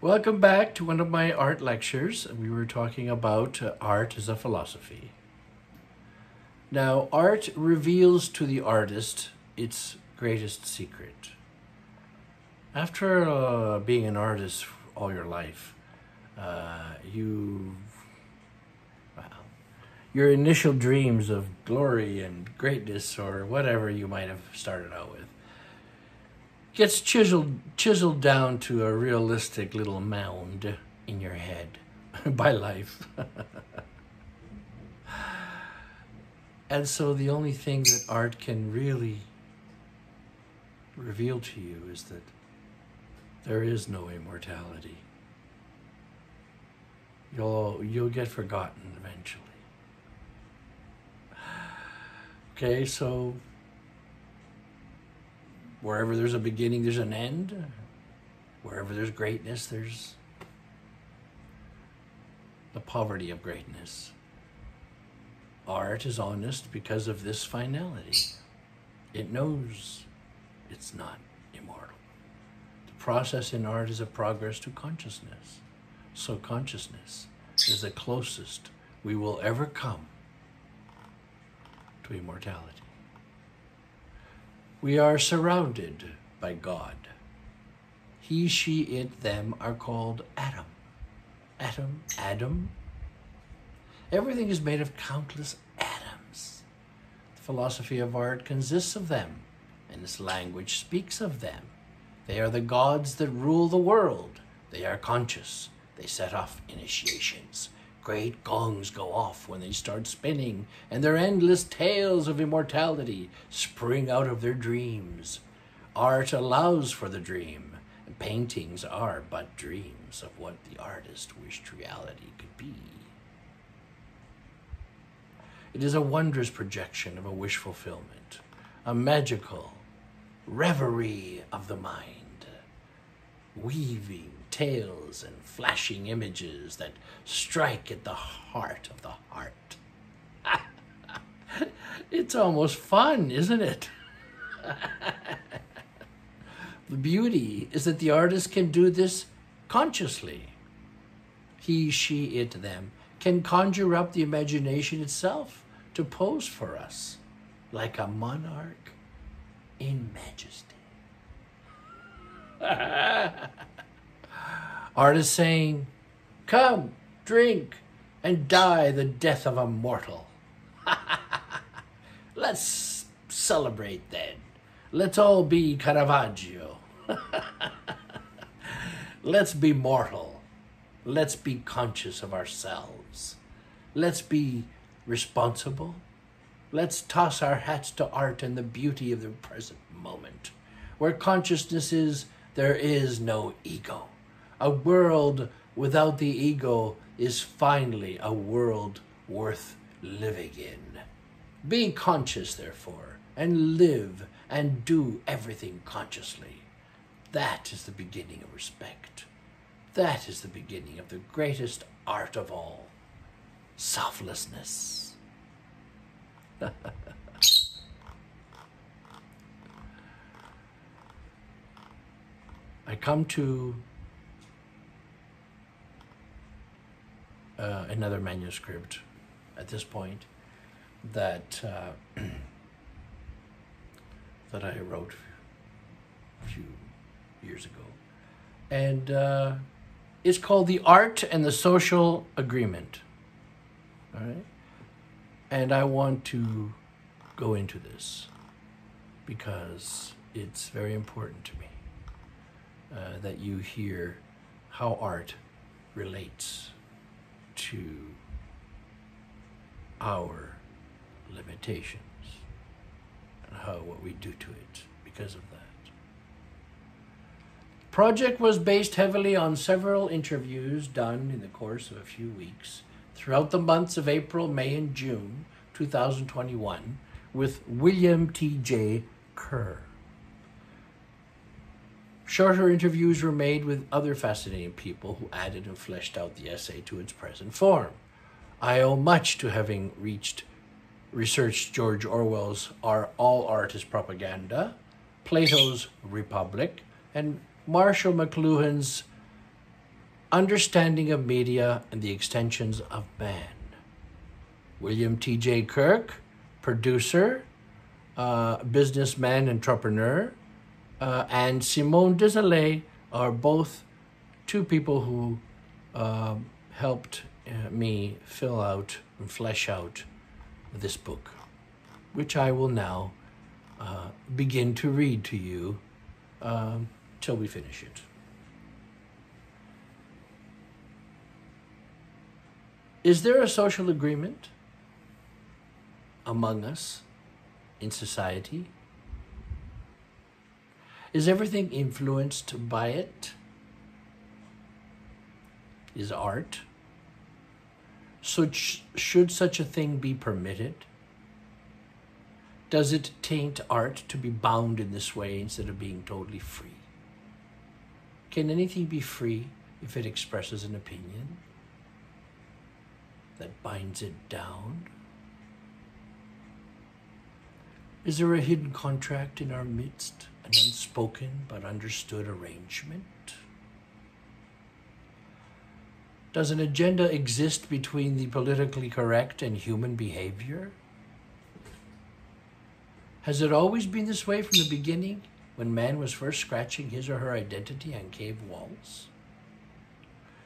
Welcome back to one of my art lectures. We were talking about art as a philosophy. Now, art reveals to the artist its greatest secret. After being an artist all your life, your initial dreams of glory and greatness or whatever you might have started out with gets chiseled down to a realistic little mound in your head by life. And so the only thing that art can really reveal to you is that there is no immortality. You'll get forgotten eventually. Okay, so wherever there's a beginning, there's an end. Wherever there's greatness, there's the poverty of greatness. Art is honest because of this finality. It knows it's not immortal. The process in art is a progress to consciousness. So consciousness is the closest we will ever come to immortality. We are surrounded by God. He, she, it, them are called atom. Atom. Everything is made of countless atoms. The philosophy of art consists of them, and its language speaks of them. They are the gods that rule the world. They are conscious. They set off initiations. Great gongs go off when they start spinning, and their endless tales of immortality spring out of their dreams. Art allows for the dream, and paintings are but dreams of what the artist wished reality could be. It is a wondrous projection of a wish fulfillment, a magical reverie of the mind, weaving tales and flashing images that strike at the heart of the heart. It's almost fun, isn't it? The beauty is that the artist can do this consciously. He, she, it, them can conjure up the imagination itself to pose for us like a monarch in majesty. Art is saying, come, drink, and die the death of a mortal. Let's celebrate then. Let's all be Caravaggio. Let's be mortal. Let's be conscious of ourselves. Let's be responsible. Let's toss our hats to art and the beauty of the present moment. Where consciousness is, there is no ego. A world without the ego is finally a world worth living in. Be conscious, therefore, and live and do everything consciously. That is the beginning of respect. That is the beginning of the greatest art of all, selflessness. I come to another manuscript at this point that that I wrote a few years ago, and it's called The Art and the Social Agreement. All right, and I want to go into this because it's very important to me that you hear how art relates to our limitations and what we do to it because of that. The project was based heavily on several interviews done in the course of a few weeks throughout the months of April, May, and June 2021 with William T.J. Kerr. Shorter interviews were made with other fascinating people who added and fleshed out the essay to its present form. I owe much to having researched George Orwell's All Art is 'Plato's Republic, and Marshall McLuhan's Understanding of Media and the Extensions of Man. William T.J. Kirk, producer, businessman, entrepreneur, and Simone Desailly are both two people who helped me fill out and flesh out this book, which I will now begin to read to you till we finish it. Is there a social agreement among us in society? Is everything influenced by it? Is art? So should such a thing be permitted? Does it taint art to be bound in this way instead of being totally free? Can anything be free if it expresses an opinion that binds it down? Is there a hidden contract in our midst, an unspoken but understood arrangement? Does an agenda exist between the politically correct and human behavior? Has it always been this way from the beginning, when man was first scratching his or her identity on cave walls?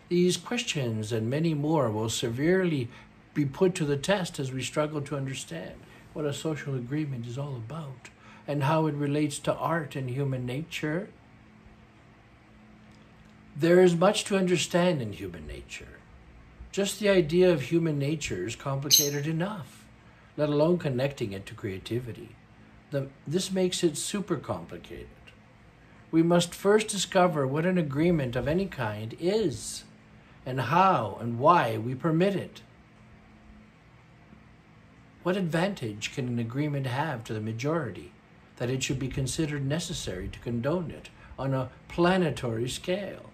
These questions and many more will severely be put to the test as we struggle to understand what a social agreement is all about and how it relates to art and human nature. There is much to understand in human nature. Just the idea of human nature is complicated enough, let alone connecting it to creativity. This makes it super complicated. We must first discover what an agreement of any kind is, and how and why we permit it. What advantage can an agreement have to the majority that it should be considered necessary to condone it on a planetary scale?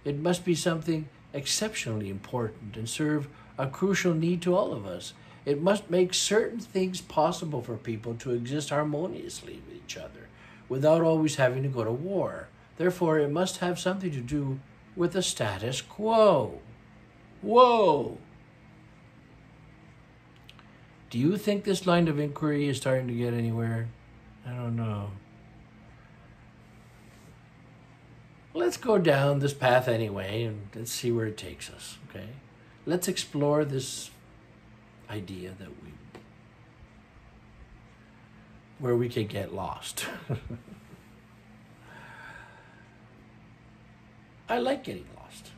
It must be something exceptionally important and serve a crucial need to all of us. It must make certain things possible for people to exist harmoniously with each other without always having to go to war. Therefore, it must have something to do with the status quo. Whoa! Do you think this line of inquiry is starting to get anywhere? I don't know. Let's go down this path anyway, and let's see where it takes us, okay? Let's explore this idea that where we can get lost. I like getting lost.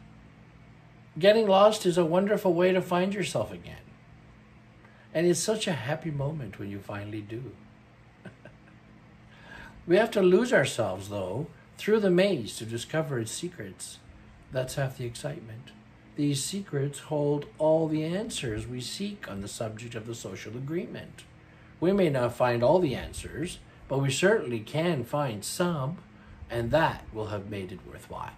Getting lost is a wonderful way to find yourself again. And it's such a happy moment when you finally do. We have to lose ourselves, though, through the maze to discover its secrets. That's half the excitement. These secrets hold all the answers we seek on the subject of the social agreement. We may not find all the answers, but we certainly can find some, and that will have made it worthwhile.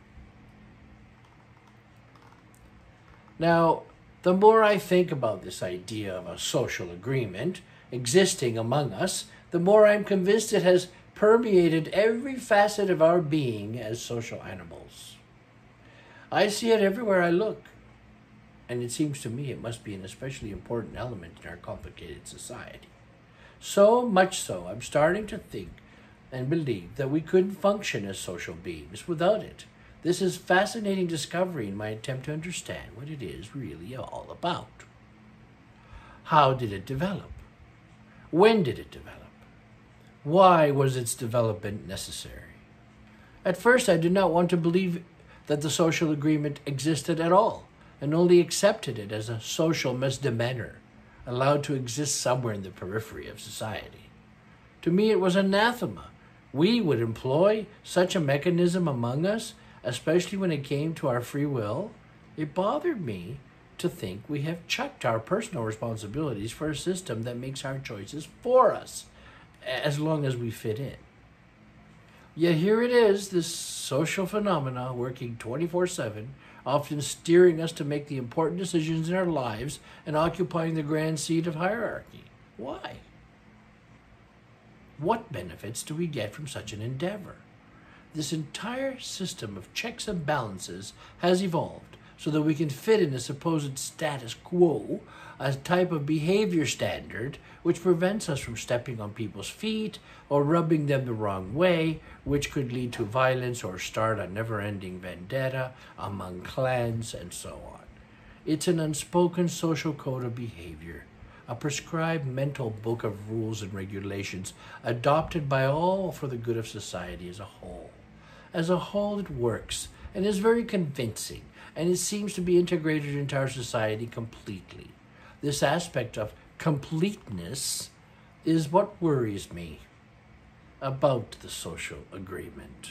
Now, the more I think about this idea of a social agreement existing among us, the more I'm convinced it has permeated every facet of our being as social animals. I see it everywhere I look, and it seems to me it must be an especially important element in our complicated society. So much so, I'm starting to think and believe that we couldn't function as social beings without it. This is fascinating discovery in my attempt to understand what it is really all about. How did it develop? When did it develop? Why was its development necessary? At first, I did not want to believe that the social agreement existed at all, and only accepted it as a social misdemeanor, allowed to exist somewhere in the periphery of society. To me, it was anathema. We would employ such a mechanism among us, especially when it came to our free will. It bothered me to think we have chucked our personal responsibilities for a system that makes our choices for us, as long as we fit in. Yet here it is, this social phenomena working 24/7, often steering us to make the important decisions in our lives and occupying the grand seat of hierarchy. Why? What benefits do we get from such an endeavor? This entire system of checks and balances has evolved so that we can fit in a supposed status quo, a type of behavior standard which prevents us from stepping on people's feet or rubbing them the wrong way, which could lead to violence or start a never-ending vendetta among clans and so on. It's an unspoken social code of behavior, a prescribed mental book of rules and regulations adopted by all for the good of society as a whole. As a whole, it works and is very convincing, and it seems to be integrated into our society completely. This aspect of completeness is what worries me about the social agreement.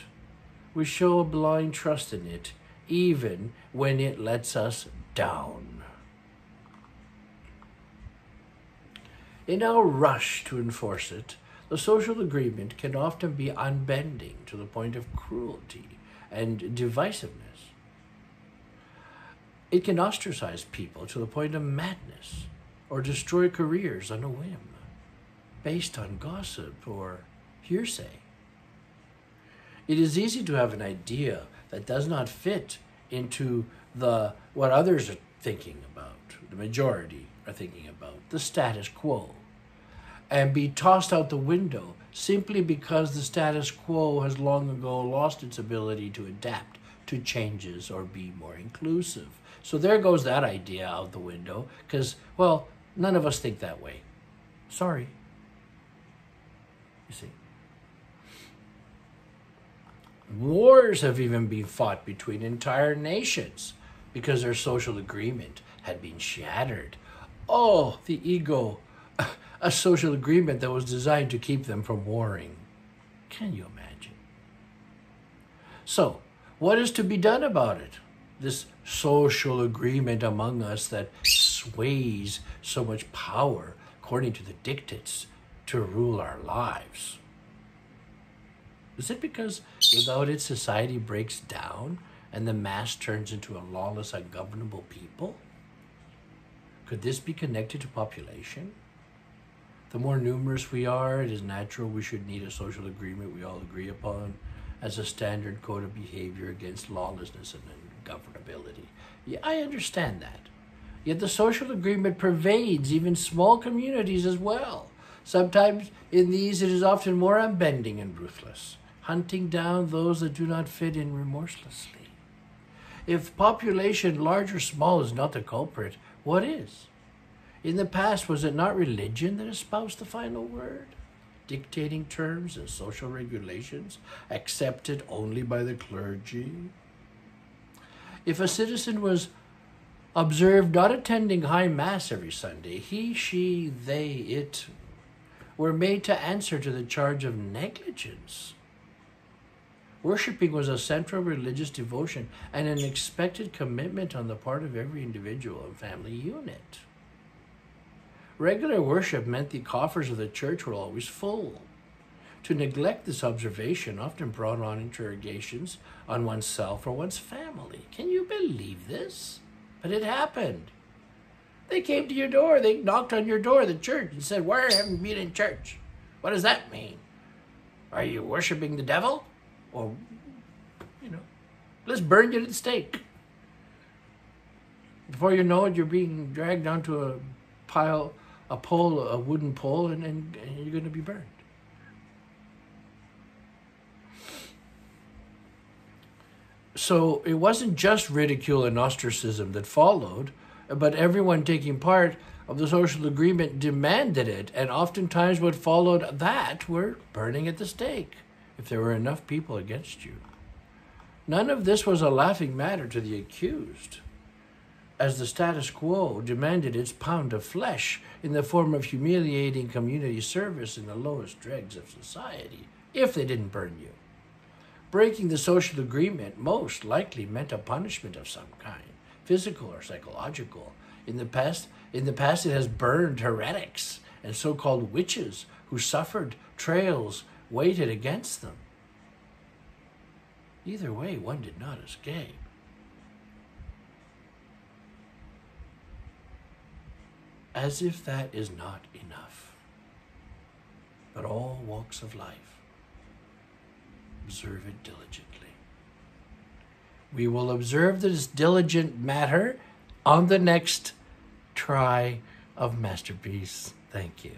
We show a blind trust in it, even when it lets us down. In our rush to enforce it, the social agreement can often be unbending to the point of cruelty and divisiveness. It can ostracize people to the point of madness or destroy careers on a whim, based on gossip or hearsay. It is easy to have an idea that does not fit into what others are thinking about, the majority are thinking about, the status quo, and be tossed out the window simply because the status quo has long ago lost its ability to adapt to changes or be more inclusive. So there goes that idea out the window because, well, none of us think that way. Sorry. You see. Wars have even been fought between entire nations because their social agreement had been shattered. Oh, the ego. A social agreement that was designed to keep them from warring. Can you imagine? So, what is to be done about it? This social agreement among us that sways so much power according to the dictates to rule our lives. Is it because without it society breaks down and the mass turns into a lawless, ungovernable people? Could this be connected to population? The more numerous we are, it is natural we should need a social agreement we all agree upon as a standard code of behavior against lawlessness and ungovernability. Yeah, I understand that. Yet the social agreement pervades even small communities as well. Sometimes in these it is often more unbending and ruthless, hunting down those that do not fit in remorselessly. If population, large or small, is not the culprit, what is? In the past, was it not religion that espoused the final word? Dictating terms and social regulations accepted only by the clergy? If a citizen was observed not attending high mass every Sunday, he, she, they, it were made to answer to the charge of negligence. Worshipping was a central religious devotion and an expected commitment on the part of every individual and family unit. Regular worship meant the coffers of the church were always full. To neglect this observation often brought on interrogations on oneself or one's family. Can you believe this? But it happened. They came to your door, they knocked on your door, the church, and said, "Why haven't you been in church? What does that mean? Are you worshiping the devil? Or, let's burn you at the stake." Before you know it, you're being dragged onto a wooden pole, and you're going to be burned. So it wasn't just ridicule and ostracism that followed, but everyone taking part of the social agreement demanded it, and oftentimes what followed that were burning at the stake, if there were enough people against you. None of this was a laughing matter to the accused, as the status quo demanded its pound of flesh in the form of humiliating community service in the lowest dregs of society, if they didn't burn you. Breaking the social agreement most likely meant a punishment of some kind, physical or psychological. In the past, it has burned heretics and so-called witches who suffered trails weighted against them. Either way, one did not escape. As if that is not enough. But all walks of life observe it diligently. We will observe this diligent matter on the next try of Masterpiece. Thank you.